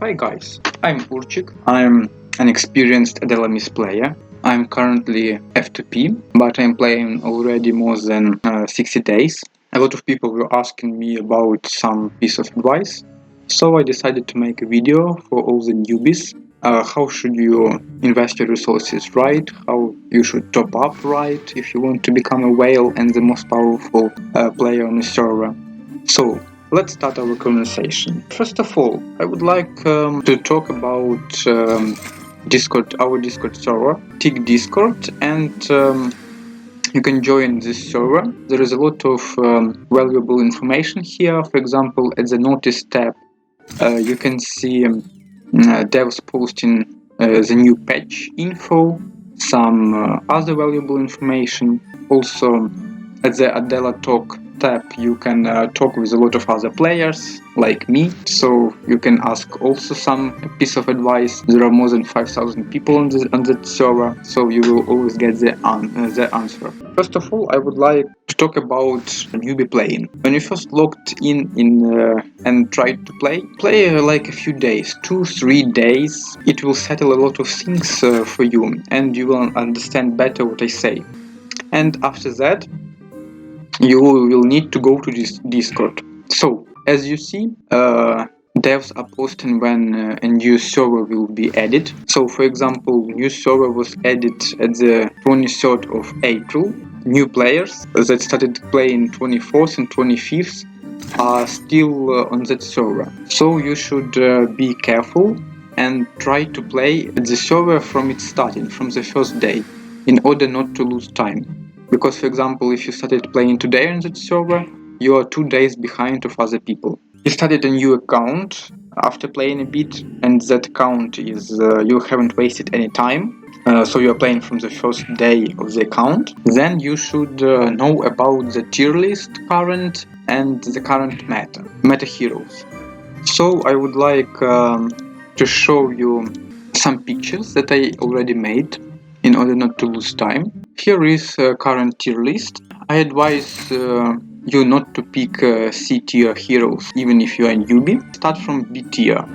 Hi guys, I'm Urchik. I'm an experienced Adelamyth player. I'm currently F2P, but I'm playing already more than 60 days. A lot of people were asking me about some piece of advice, so I decided to make a video for all the newbies. How should you invest your resources right? How you should top up right if you want to become a whale and the most powerful player on the server. So, let's start our conversation. First of all, I would like to talk about Discord, our Discord server, Tick Discord, and you can join this server. There is a lot of valuable information here. For example, at the Notice tab, you can see devs posting the new patch info, some other valuable information. Also, at the Adela Talk tab, you can talk with a lot of other players like me, so you can ask also some piece of advice. There are more than 5,000 people on that server, so you will always get the answer. First of all, I would like to talk about newbie playing. When you first logged in and tried to play like a few days, 2-3 days. It will settle a lot of things for you, and you will understand better what I say. And after that, you will need to go to this Discord. So, as you see, devs are posting when a new server will be added. So, for example, new server was added at the 23rd of April. New players that started playing 24th and 25th are still on that server. So you should be careful and try to play the server from its starting, from the first day, in order not to lose time. Because, for example, if you started playing today on that server, you are 2 days behind of other people. You started a new account after playing a bit, and that account is you haven't wasted any time. So you are playing from the first day of the account. Then you should know about the tier list current and the current meta heroes. So I would like to show you some pictures that I already made in order not to lose time. Here is current tier list. I advise you not to pick C tier heroes even if you are a newbie. Start from B tier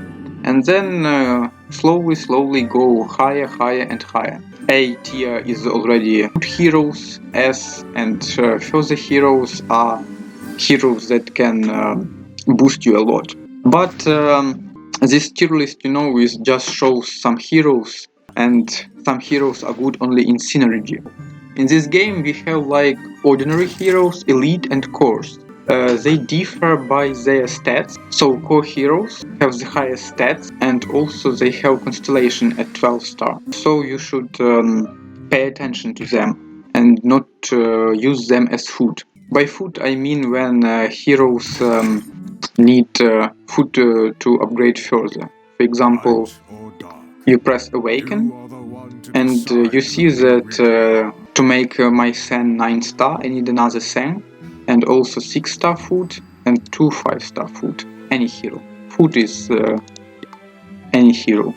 and then slowly go higher and higher. A tier is already good heroes. S and further heroes are heroes that can boost you a lot. But this tier list, is just shows some heroes, and some heroes are good only in synergy. In this game we have like ordinary heroes, elite and cores. They differ by their stats. So core heroes have the highest stats, and also they have constellation at 12 star. So you should pay attention to them and not use them as food. By food I mean when heroes need food to upgrade further. For example, you press awaken and you see that to make my Sen 9 star I need another Sen and also 6 star food and 2 5-star food. Any hero. Food is any hero.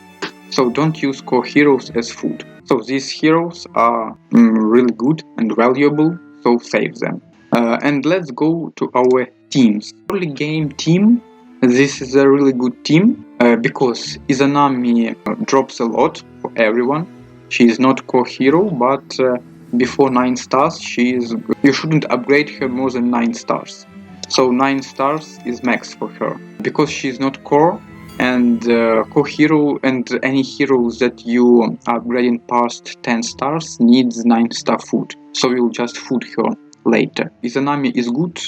So don't use core heroes as food. So these heroes are really good and valuable, so save them. And let's go to our teams. Early game team, this is a really good team because Izanami drops a lot for everyone. She is not core hero, but before 9 stars, you shouldn't upgrade her more than 9 stars. So 9 stars is max for her. Because she is not core, and core hero and any heroes that you are upgrading past 10 stars needs 9 star food. So you'll just food her later. Izanami is good,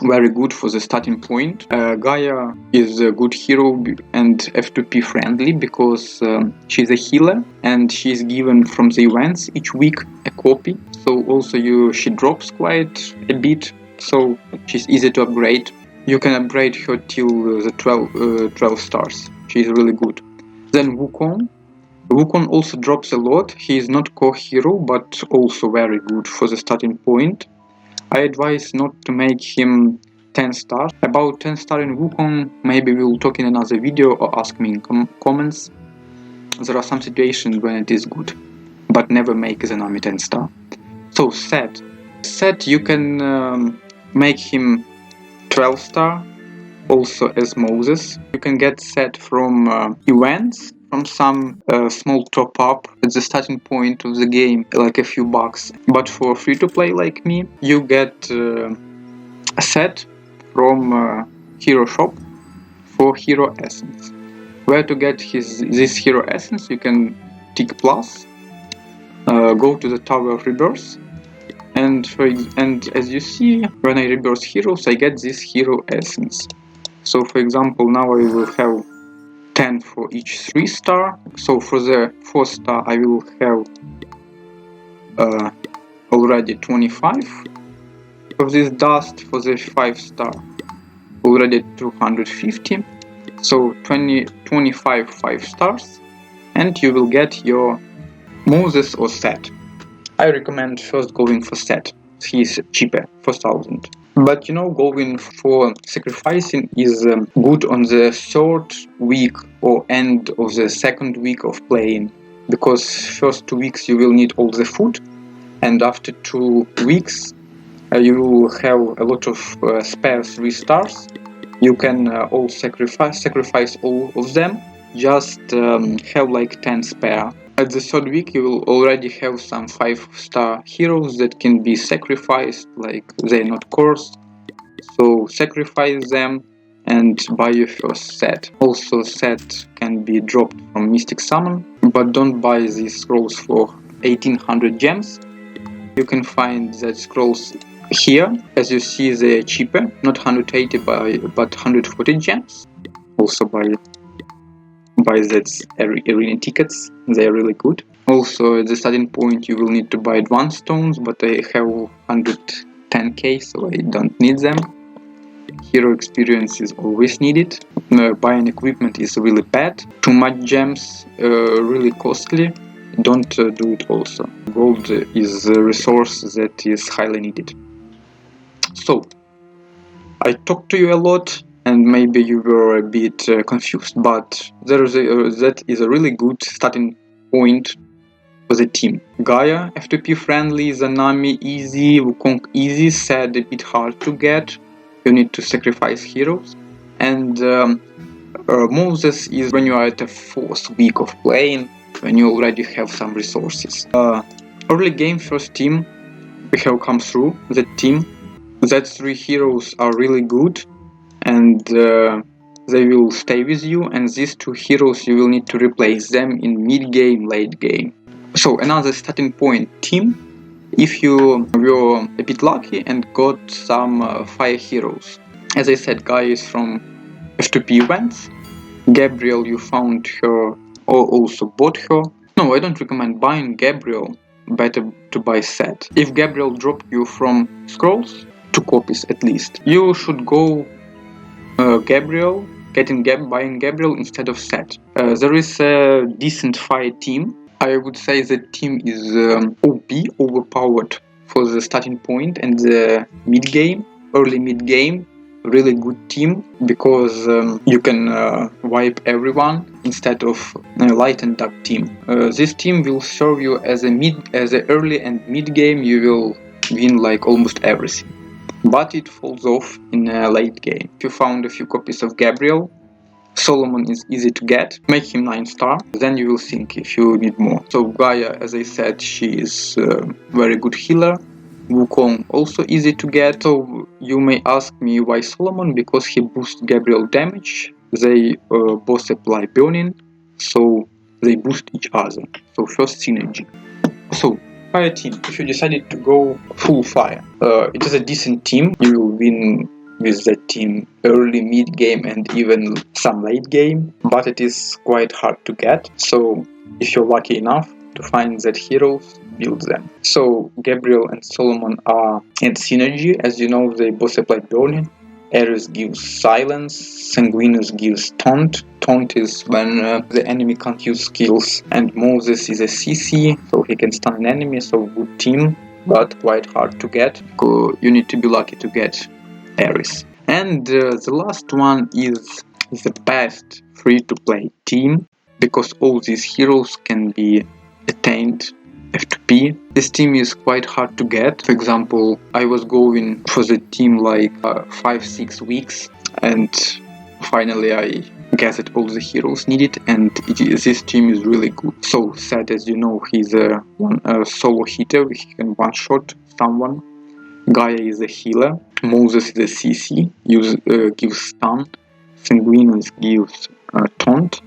very good for the starting point. Gaia is a good hero and F2P friendly because she's a healer and she's given from the events each week a copy. So also she drops quite a bit, so she's easy to upgrade. You can upgrade her till the 12 stars. She's really good. Then Wukong. Wukong also drops a lot. He is not core hero, but also very good for the starting point. I advise not to make him 10 stars. About 10 star in Wukong, maybe we'll talk in another video or ask me in comments. There are some situations when it is good, but never make Izanami 10 star. So Set, you can make him 12 star also as Moses. You can get set from events, from some small top up at the starting point of the game, like a few bucks. But for free to play like me, you get a set from Hero Shop for Hero Essence. Where to get this Hero Essence, you can tick plus, go to the Tower of Rebirth, and as you see, when I rebirth heroes, I get this Hero Essence. So for example, now I will have 10 for each 3 star. So for the 4 star I will have already 25 of this dust. For the 5 star already 250. So 25 5 stars, and you will get your Moses or set. I recommend first going for set. He's cheaper, 4,000. But going for sacrificing is good on the 3rd week or end of the 2nd week of playing, because first 2 weeks you will need all the food, and after 2 weeks you will have a lot of spare 3 stars. You can all sacrifice all of them, just have like 10 spare. At the 3rd week you will already have some 5-star heroes that can be sacrificed, like they're not cursed, so sacrifice them and buy your first set. Also set can be dropped from Mystic Summon, but don't buy these scrolls for 1800 gems. You can find that scrolls here. As you see, they're cheaper, not 180 but 140 gems. Also buy that arena tickets, they're really good. Also at the starting point you will need to buy advanced stones, but I have 110k, so I don't need them. Hero experience is always needed. Buying equipment is really bad. Too much gems, really costly. Don't do it also. Gold is a resource that is highly needed. So I talked to you a lot, and maybe you were a bit confused, but that is a really good starting point for the team. Gaia, F2P friendly, Zanami easy, Wukong easy, Sad a bit hard to get, you need to sacrifice heroes, and Moses is when you are at the 4th week of playing, when you already have some resources. Early game first team we have come through that team. That 3 heroes are really good, and they will stay with you, and these 2 heroes you will need to replace them in mid-game, late game. So another starting point team, if you were a bit lucky and got some fire heroes. As I said, Gaia is from F2P events. Gabriel, you found her or also bought her. No, I don't recommend buying Gabriel, better to buy set. If Gabriel dropped you from scrolls, 2 copies at least, you should go Gabriel, buying Gabriel instead of set. There is a decent fire team. I would say the team is OP, overpowered for the starting point and the mid-game, early mid-game. Really good team, because you can wipe everyone instead of a light and dark team. This team will serve you as a early and mid-game. You will win like almost everything, but it falls off in a late game. If you found a few copies of Gabriel, Solomon is easy to get, make him 9-star, then you will think if you need more. So Gaia, as I said, she is a very good healer. Wukong also easy to get. So you may ask me why Solomon, because he boosts Gabriel damage, they both apply burning, so they boost each other. So first synergy. So fire team, if you decided to go full fire, it is a decent team. You will win with that team early, mid game and even some late game, but it is quite hard to get. So if you're lucky enough to find that heroes, build them. So Gabriel and Solomon are in synergy. As you know, they both apply burning. Ares gives silence, Sanguinus gives taunt. Taunt is when the enemy can't use skills, and Moses is a CC, so he can stun an enemy. So good team, but quite hard to get. You need to be lucky to get Ares. And the last one is the best free-to-play team, because all these heroes can be attained F2P. This team is quite hard to get. For example, I was going for the team like 5-6 weeks, and finally I gathered all the heroes needed, and this team is really good. So Seth, as you know, he's a solo hitter. He can one-shot someone. Gaia is a healer. Moses is a CC, gives stun. Sanguinus gives taunt.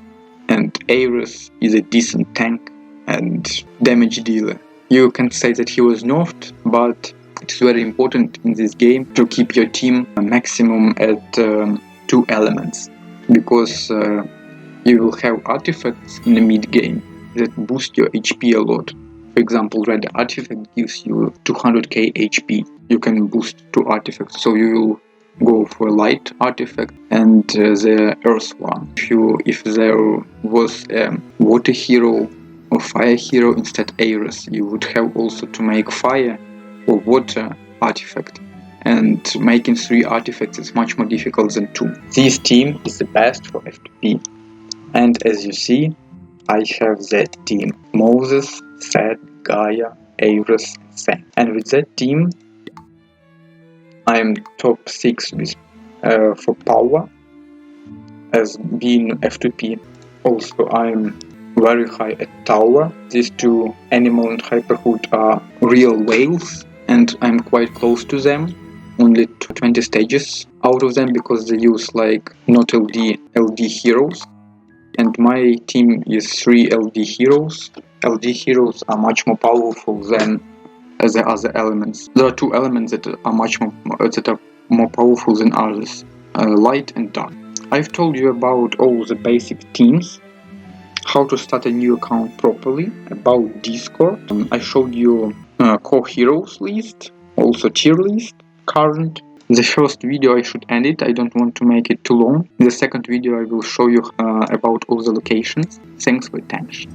And Ares is a decent tank and damage dealer. You can say that he was nerfed, but it's very important in this game to keep your team maximum at 2 elements, because you will have artifacts in the mid game that boost your HP a lot. For example, red artifact gives you 200k HP. You can boost 2 artifacts, so you will go for a light artifact and the earth one. If there was a water hero or fire hero instead Ares, you would have also to make fire or water artifact, and making 3 artifacts is much more difficult than 2. This team is the best for F2P, and as you see, I have that team: Moses, Seth, Gaia, Ares, Sam. And with that team I'm top 6 with for power as being F2P. Also I'm very high at tower. These 2, animal and hyperhood, are real whales, and I'm quite close to them. Only 20 stages out of them, because they use like not LD heroes. And my team is 3 LD heroes. LD heroes are much more powerful than the other elements. There are 2 elements that are more powerful than others: light and dark. I've told you about all the basic teams, how to start a new account properly, about Discord. I showed you core heroes list, also tier list, current. The first video I should end it, I don't want to make it too long. In the second video I will show you about all the locations. Thanks for attention.